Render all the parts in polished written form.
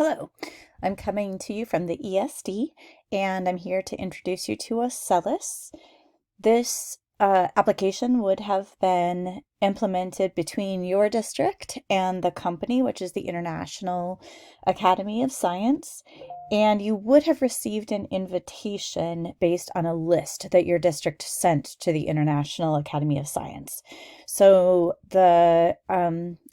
Hello, I'm coming to you from the ESD, and I'm here to introduce you to Acellus. This application would have been implemented between your district and the company, which is the International Academy of Science, and you would have received an invitation based on a list that your district sent to the International Academy of Science. So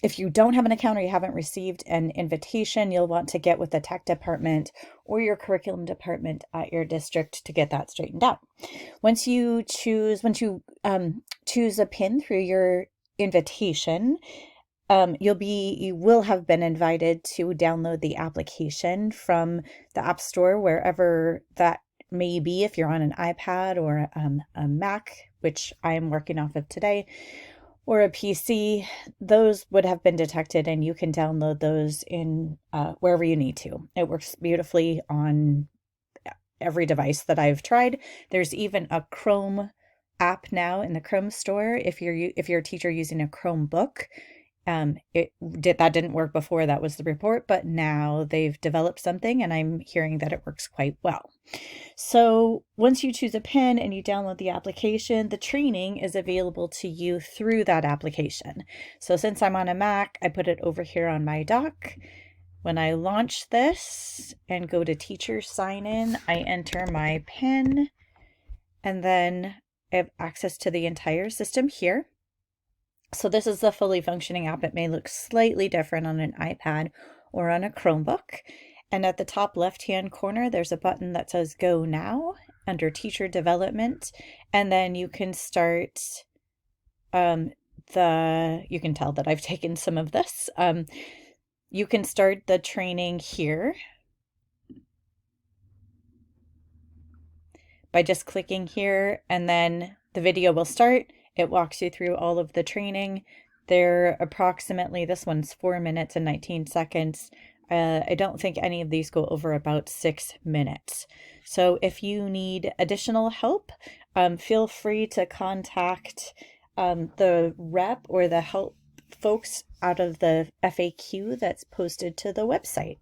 if you don't have an account or you haven't received an invitation, you'll want to get with the tech department or your curriculum department at your district to get that straightened out. Once you choose a pin through your invitation, you will have been invited to download the application from the App Store, wherever that may be, if you're on an iPad or a Mac, which I am working off of today, or a PC. Those would have been detected, and you can download those in wherever you need to. It works beautifully on every device that I've tried. There's even a Chrome app now in the Chrome store if you're a teacher using a Chromebook. That didn't work before, that was the report, but now they've developed something and I'm hearing that it works quite well. So once you choose a pin and you download the application, the training is available to you through that application. So since I'm on a Mac, I put it over here on my dock. When I launch this and go to teacher sign in, I enter my PIN, and then I have access to the entire system here. So this is the fully functioning app. It may look slightly different on an iPad or on a Chromebook. And at the top left-hand corner, there's a button that says Go Now under Teacher Development. And then you can start you can tell that I've taken some of this. You can start the training here by just clicking here, and then the video will start. It walks you through all of the training. They're approximately, this one's 4 minutes and 19 seconds. I don't think any of these go over about 6 minutes. So if you need additional help, feel free to contact the rep or the help folks out of the FAQ that's posted to the website.